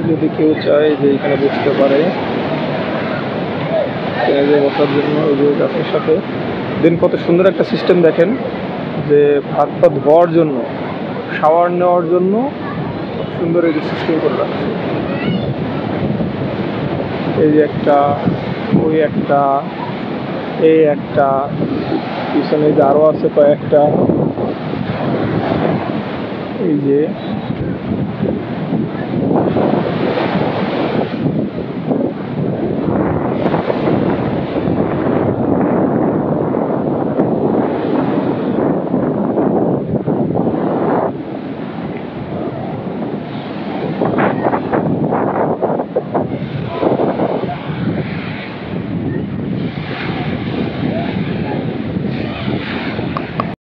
যদি কেউ চায় যে এখানে বসতে পারে, বসার জন্য ওই যে গাছের সাথে। দেন কত সুন্দর একটা সিস্টেম দেখেন, যে হাত পা ধোয়ার জন্য, শাওয়ার নেওয়ার জন্য সুন্দর এই যে সিস্টেম করে রাখছে। এই যে একটা, ওই একটা, এই একটা, পিছনে যে আরো আছে কয়েকটা। এই যে